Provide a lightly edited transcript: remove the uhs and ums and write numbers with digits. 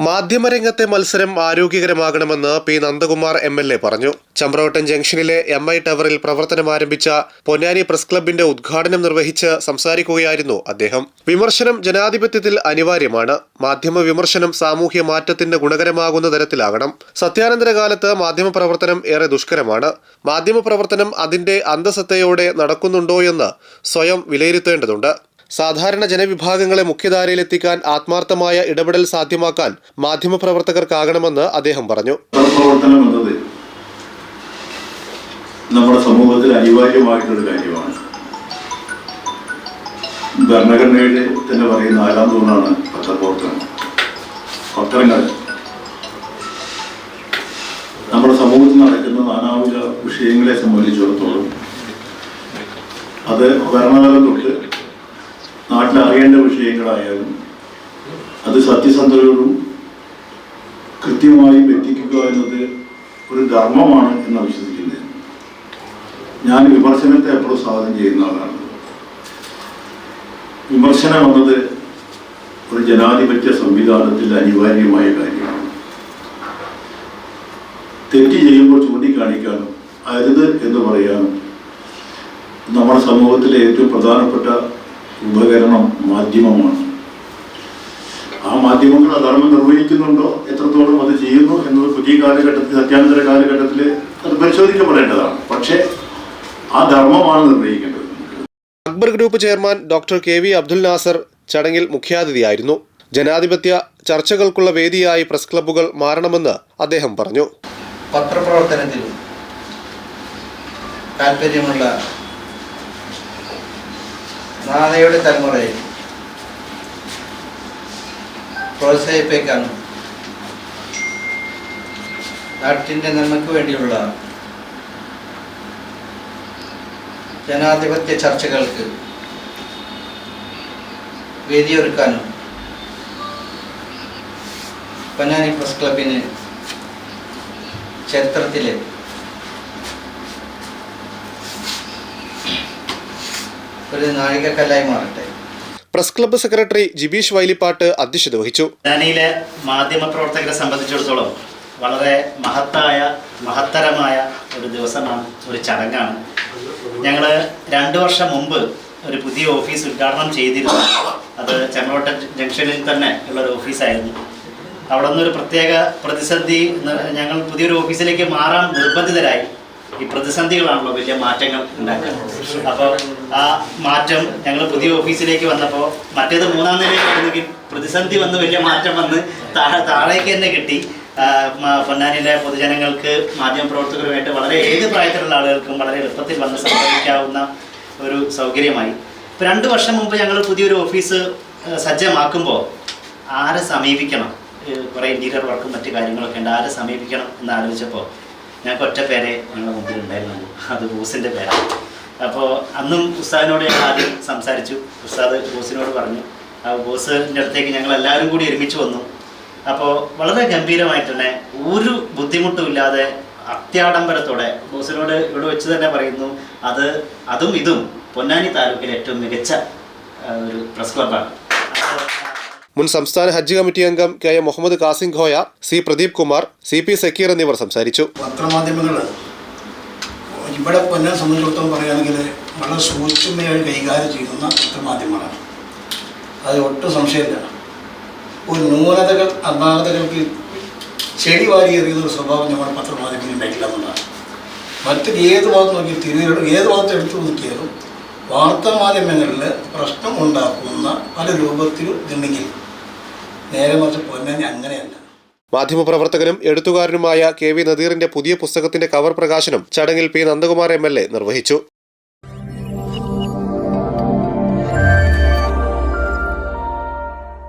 മാധ്യമരംഗത്തെ മത്സരം ആരോഗ്യകരമാകണമെന്ന് P Nandakumar MLA. പറഞ്ഞു. ചമ്പ്രവട്ടം ജംഗ്ഷനിലെ എം.ഐ ടവറിൽ പ്രവർത്തനം ആരംഭിച്ച പൊന്നാനി പ്രസ് ക്ലബിന്റെ ഉദ്ഘാടനം നിർവഹിച്ച് സംസാരിക്കുകയായിരുന്നു അദ്ദേഹം. വിമർശനം ജനാധിപത്യത്തിൽ അനിവാര്യമാണ്. മാധ്യമ വിമർശനം സാമൂഹ്യ മാറ്റത്തിന് ഗുണകരമാകുന്ന തരത്തിലാകണം. സത്യാനന്തര കാലത്ത് മാധ്യമപ്രവർത്തനം ഏറെ ദുഷ്കരമാണ്. മാധ്യമപ്രവർത്തനം അതിന്റെ അന്തസത്തയോടെ നടക്കുന്നുണ്ടോയെന്ന് സ്വയം വിലയിരുത്തേണ്ടതുണ്ട്. സാധാരണ ജനവിഭാഗങ്ങളെ മുഖ്യധാരയിലെത്തിക്കാൻ ആത്മാർത്ഥമായ ഇടപെടൽ സാധ്യമാക്കാൻ മാധ്യമപ്രവർത്തകർക്കാകണമെന്ന് അദ്ദേഹം പറഞ്ഞു. പ്രവർത്തനം എന്നത് നമ്മുടെ സമൂഹത്തിൽ അനിവാര്യമായിട്ടുള്ള കാര്യമാണ്. ഭരണഘടനയുടെ തന്നെ പറയുന്ന 4-ാം തൂണാണ് പത്രപ്രവർത്തനം. പത്രങ്ങൾ നമ്മുടെ സമൂഹത്തിൽ നടക്കുന്ന നാനാവിധ വിഷയങ്ങളെ സംബന്ധിച്ചിടത്തോളം അത് ഭരണകാലം തൊട്ട് നാട്ടിൽ അറിയേണ്ട വിഷയങ്ങളായാലും അത് സത്യസന്ധതയോടും കൃത്യമായും എത്തിക്കുക എന്നത് ഒരു ധർമ്മമാണ് എന്ന് വിശ്വസിക്കുന്നത്. ഞാൻ വിമർശനത്തെ എപ്പോഴും സ്വാഗതം ചെയ്യുന്ന ആളാണ്. വിമർശനം എന്നത് ഒരു ജനാധിപത്യ സംവിധാനത്തിൽ അനിവാര്യമായ കാര്യമാണ്. തെറ്റ് ചെയ്യുമ്പോൾ ചൂണ്ടിക്കാണിക്കാനും അരുത് എന്ന് പറയാനും നമ്മുടെ സമൂഹത്തിലെ ഏറ്റവും പ്രധാനപ്പെട്ട ഉപകരണം മാധ്യമമാണ്. ആ മാധ്യമങ്ങൾ ആ ധർമ്മം നിർവഹിക്കുന്നുണ്ടോ, എത്രത്തോളം അത് ചെയ്യുന്നു എന്നത് പുതിയ കാലഘട്ടത്തിൽ, സത്യാനന്തര കാലഘട്ടത്തിൽ അത് പരിശോധിക്കപ്പെടേണ്ടതാണ്. പക്ഷേ ആ ധർമ്മമാണ് നിർവഹിക്കേണ്ടത്. Akbar group chairman doctor K V Abdul Nasser ചടങ്ങിൽ മുഖ്യാതിഥിയായിരുന്നു. ജനാധിപത്യ ചർച്ചകൾക്കുള്ള വേദിയായി പ്രസ് ക്ലബ്ബുകൾ മാറണമെന്ന് അദ്ദേഹം പറഞ്ഞു. പത്രപ്രവർത്തനത്തിൽ താല്പര്യമുള്ള നാളെയുടെ തലമുറയെ പ്രോത്സാഹിപ്പിക്കാനും നാട്ടിൻ്റെ നന്മയ്ക്ക് വേണ്ടിയുള്ള ജനാധിപത്യ ചർച്ചകൾക്ക് വേദിയൊരുക്കാനും പൊന്നാനി പ്രസ് ക്ലബിന് ചരിത്രത്തിലെ ഒരു നാഴികക്കല്ലായി മാറട്ടെ. Press club secretary Jibeesh Vailippattu അധ്യക്ഷത വഹിച്ചു. പൊന്നാനിയിലെ മാധ്യമപ്രവർത്തകരെ സംബന്ധിച്ചിടത്തോളം വളരെ മഹത്തരമായ ഒരു ദിവസമാണ്, ഒരു ചടങ്ങാണ്. ഞങ്ങൾ 2 വർഷം മുമ്പ് ഒരു പുതിയ ഓഫീസ് ഉദ്ഘാടനം ചെയ്തിരുന്നു. അത് ചമ്പ്രവട്ടം ജംഗ്ഷനിൽ തന്നെ ഉള്ളൊരു ഓഫീസായിരുന്നു. അവിടെ നിന്നൊരു പ്രത്യേക പ്രതിസന്ധി, ഞങ്ങൾ പുതിയൊരു ഓഫീസിലേക്ക് മാറാൻ നിർബന്ധിതരായി. ഈ പ്രതിസന്ധികളാണല്ലോ വലിയ മാറ്റങ്ങൾ ഉണ്ടാക്കുന്നത്. അപ്പോൾ ആ മാറ്റം ഞങ്ങൾ പുതിയ ഓഫീസിലേക്ക് വന്നപ്പോൾ മറ്റേത് 3-ാം നിലയിലായിരുന്നെങ്കിൽ പ്രതിസന്ധി വന്ന് വലിയ മാറ്റം വന്ന് താഴേക്ക് തന്നെ കിട്ടി. പൊന്നാനിയിലെ പൊതുജനങ്ങൾക്ക് മാധ്യമപ്രവർത്തകരുമായിട്ട് വളരെ ഏത് പ്രായത്തിലുള്ള ആളുകൾക്കും വളരെ എളുപ്പത്തിൽ വന്ന് സംസാരിക്കാവുന്ന ഒരു സൗകര്യമായി. ഇപ്പോൾ 2 വർഷം മുമ്പ് ഞങ്ങൾ പുതിയൊരു ഓഫീസ് സജ്ജമാക്കുമ്പോൾ ആരെ സമീപിക്കണം, കുറേ ഇൻറ്റീരിയർ വർക്കും മറ്റു കാര്യങ്ങളൊക്കെ ഉണ്ട്, ആരെ സമീപിക്കണം എന്ന് ആലോചിച്ചപ്പോൾ ഞങ്ങൾക്ക് ഒറ്റ പേരെ ഞങ്ങളുടെ മുമ്പിൽ ഉണ്ടായിരുന്നുള്ളൂ. അത് ബോസിൻ്റെ പേരാണ്. അപ്പോൾ അന്നും ഉസ്താദിനോട് ഞങ്ങൾ ആദ്യം സംസാരിച്ചു. ഉസ്താദ് ബോസിനോട് പറഞ്ഞു. ആ ബോസിൻ്റെ അടുത്തേക്ക് ഞങ്ങൾ എല്ലാവരും കൂടി ഒരുമിച്ച് വന്നു. അപ്പോൾ വളരെ ഗംഭീരമായിട്ട് തന്നെ ഒരു ബുദ്ധിമുട്ടുമില്ലാതെ അത്യാഡംബരത്തോടെ ബോസിനോട് ഇവിടെ വെച്ച് തന്നെ പറയുന്നു, അതും ഇതും പൊന്നാനി താലൂക്കിലെ ഏറ്റവും മികച്ച ഒരു പ്രസ് ക്ലബ്ബാണ്. മുൻ സംസ്ഥാന ഹജ്ജ് കമ്മിറ്റി അംഗം K M Muhammad Kasim Koya, C Pradeep Kumar, C P Zakir എന്നിവർ സംസാരിച്ചു. പത്രമാധ്യമങ്ങൾ ഇവിടെ പൊന്നാനെ സംബന്ധിച്ചിടത്തോളം പറയുകയാണെങ്കിൽ വളരെ സൂക്ഷ്മമായി കൈകാര്യം ചെയ്യുന്ന പത്രമാധ്യമങ്ങളാണ്. അത് ഒട്ടും സംശയമില്ല. ഒരു ന്യൂനതകൾ അപാകതകൾക്ക് ചെടി വാരി എറിയുന്ന ഒരു സ്വഭാവം നമ്മുടെ പത്രമാധ്യമങ്ങൾ ഉണ്ടായിട്ടില്ല എന്നുള്ളതാണ്. മറ്റൊരു ഏത് ഭാഗത്ത് നോക്കി ഏത് ഭാഗത്ത് എടുത്തു നോക്കിയാലും വാർത്താമാധ്യമങ്ങളിൽ പ്രശ്നം ഉണ്ടാക്കുന്ന പല രൂപത്തിലും ഇതുണ്ടെങ്കിൽ നേരെ മറിച്ച് പൊന്നാനി അങ്ങനെയല്ല. മാധ്യമപ്രവർത്തകനും എഴുത്തുകാരനുമായ കെ വി നദീറിന്റെ പുതിയ പുസ്തകത്തിന്റെ കവർ പ്രകാശനം ചടങ്ങിൽ പി നന്ദകുമാർ എം.എൽ.എ. നിർവഹിച്ചു.